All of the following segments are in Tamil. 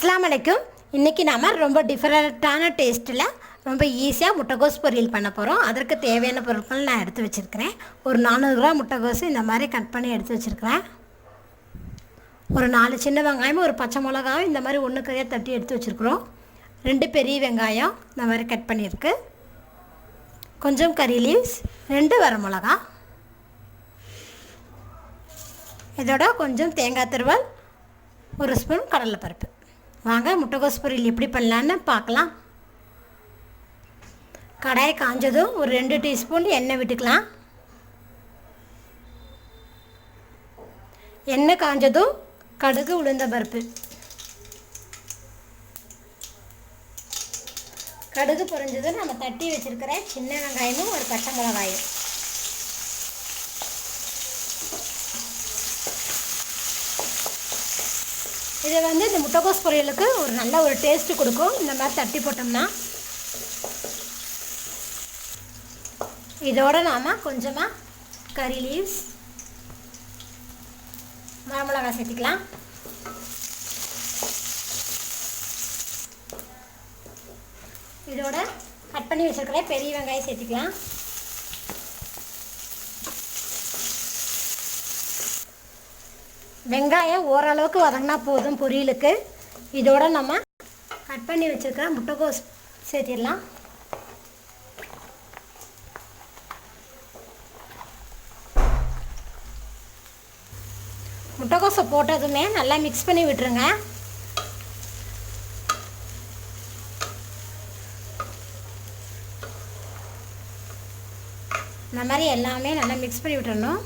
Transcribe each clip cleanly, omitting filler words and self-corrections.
அஸ்ஸலாமு அலைக்கும். இன்றைக்கி நாம் ரொம்ப டிஃப்ரெண்ட்டான டேஸ்ட்டில் ரொம்ப ஈஸியாக முட்டைகோஸ் பொரியல் பண்ண போகிறோம். அதற்கு தேவையான பொருட்கள் நான் எடுத்து வச்சுருக்கிறேன். ஒரு 400 கிராம் முட்டைகோஸ் இந்த மாதிரி கட் பண்ணி எடுத்து வச்சுருக்கிறேன். ஒரு 4 சின்ன வெங்காயம், ஒரு பச்சை மிளகாயும் இந்த மாதிரி ஒன்று கறியாக தட்டி எடுத்து வச்சுருக்குறோம். 2 பெரிய வெங்காயம் இந்த மாதிரி கட் பண்ணியிருக்கு. கொஞ்சம் கறி லீவ்ஸ், 2 வரமிளகா, இதோட கொஞ்சம் தேங்காய் துருவல், 1 ஸ்பூன் கடலைப்பருப்பு. வாங்க முட்டைகோஸ் பொரியல் எப்படி பண்ணலான்னு பார்க்கலாம். கடாய் காஞ்சதும் ஒரு 2 டீஸ்பூன் எண்ணெய் விட்டுக்கலாம். எண்ணெய் காஞ்சதும் கடுகு, உளுந்த பருப்பு. கடுகு பொரிஞ்சதும் நம்ம தட்டி வச்சுருக்கிற சின்ன வெங்காயமும் ஒரு பச்சை மிளகாயும். இதை இந்த முட்டைகோஸ் பொரியலுக்கு ஒரு நல்ல ஒரு டேஸ்ட்டு கொடுக்கும். இந்த மாதிரி தட்டி போட்டோம்னா இதோடு நாம் கொஞ்சமாக கறி லீவ்ஸ், வரமிளகாய் சேர்த்துக்கலாம். இதோட கட் பண்ணி வச்சுருக்கிற பெரிய வெங்காயம் சேர்த்துக்கலாம். வெங்காயம் ஓரளவுக்கு வதங்கினா போதும் பொரியலுக்கு. இதோட நம்ம கட் பண்ணி வச்சுருக்கிற முட்டைகோஸ் சேர்த்திடலாம். முட்டைகோஸை போட்டதுமே நல்லா மிக்ஸ் பண்ணி விட்டுருங்க. இந்த மாதிரி எல்லாமே நல்லா மிக்ஸ் பண்ணி விட்டுறணும்.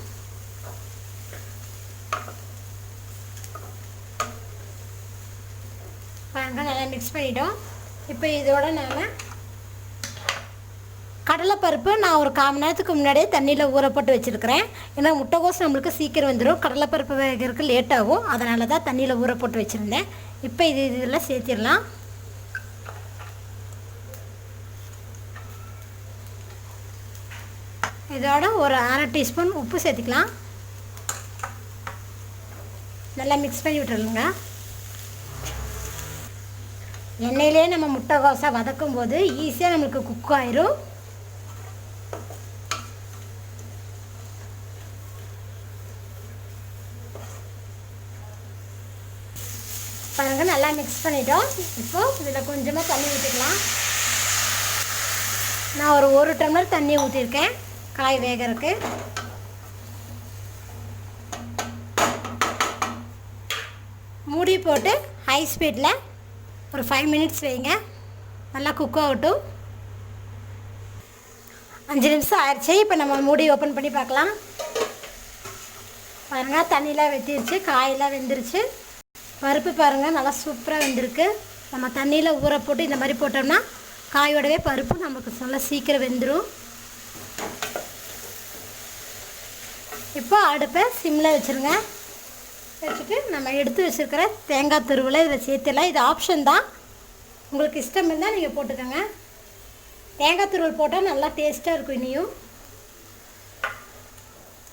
நல்லா மிக்ஸ் பண்ணிட்டோம். இப்போ இதோட நாம் கடலைப்பருப்பு நான் ஒரு 1/4 மணி நேரத்துக்கு முன்னாடியே தண்ணியில் ஊற போட்டு வச்சுருக்கிறேன். ஏன்னா முட்டைகோஸ் நம்மளுக்கு சீக்கிரம் வந்துடும், கடலைப்பருப்பு வேகிறதுக்கு லேட் ஆகும். அதனால தான் தண்ணியில் ஊற போட்டு வச்சுருந்தேன். இப்போ இதில் சேர்த்திடலாம். இதோட ஒரு 1/2 டீஸ்பூன் உப்பு சேர்த்துக்கலாம். நல்லா மிக்ஸ் பண்ணி விட்டுருங்க. எண்ணெயிலே நம்ம முட்டைகோஸை வதக்கும் போது ஈஸியாக நம்மளுக்கு குக் ஆயிரும். பாருங்கள், நல்லா மிக்ஸ் பண்ணிட்டோம். இப்போது இதில் கொஞ்சமாக தண்ணி ஊற்றிக்கலாம். நான் ஒரு 1 டம்ளர் தண்ணி ஊற்றிருக்கேன் காய் வேகிறதுக்கு. மூடி போட்டு ஹை ஸ்பீடில் ஒரு 5 மினிட்ஸ் வைங்க. நல்லா குக் ஆகட்டும். 5 நிமிஷம் ஆயிடுச்சு. இப்போ நம்ம மூடி ஓப்பன் பண்ணி பார்க்கலாம். பாருங்கள், தண்ணியெலாம் வெத்திருச்சு, காயெல்லாம் வெந்துருச்சு. பருப்பு பாருங்கள் நல்லா சூப்பராக வெந்திருக்கு. நம்ம தண்ணியில் ஊற போட்டு இந்த மாதிரி போட்டோம்னா காயோடவே பருப்பு நமக்கு நல்லா சீக்கிரம் வெந்துடும். இப்போ அடுப்பை சிம்மில் வச்சுருங்க. வச்சுட்டு நம்ம எடுத்து வச்சுருக்கிற தேங்காய் துருவலை இதில் சேர்த்துடலாம். இது ஆப்ஷன் தான், உங்களுக்கு இஷ்டம் இருந்தால் நீங்கள் போட்டுக்கோங்க. தேங்காய் துருவல் போட்டால் நல்லா டேஸ்ட்டாக இருக்கும். இனியும்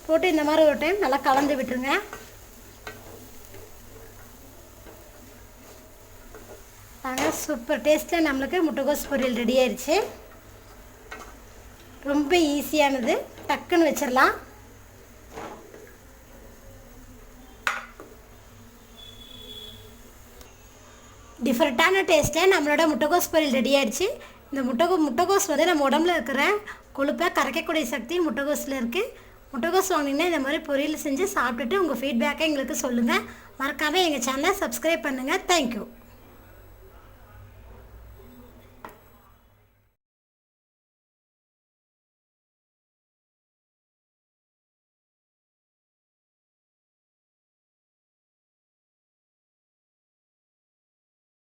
போட்டு இந்த மாதிரி ஒரு டைம் நல்லா கலந்து விட்டுருங்க. அதனால் சூப்பர் டேஸ்ட்டில் நம்மளுக்கு முட்டைகோஸ் பொரியல் ரெடி ஆயிடுச்சு. ரொம்ப ஈஸியானது, டக்குன்னு வச்சிடலாம். டிஃப்ரெண்ட்டான டேஸ்ட்டில் நம்மளோட முட்டைகோஸ் பொரியல் ரெடி ஆகிடுச்சு. இந்த முட்டைகோஸ் நம்ம உடம்புல இருக்கிற கொழுப்பை கரைக்கக்கூடிய சக்தி முட்டைகோஸில் இருக்குது. முட்டைகோஸ் வாங்கினீங்கன்னா இந்த மாதிரி பொரியல் செஞ்சு சாப்பிட்டுட்டு உங்கள் ஃபீட்பேக்கை எங்களுக்கு சொல்லுங்கள். மறக்காமல் எங்கள் சேனலை சப்ஸ்கிரைப் பண்ணுங்கள். தேங்க்யூ.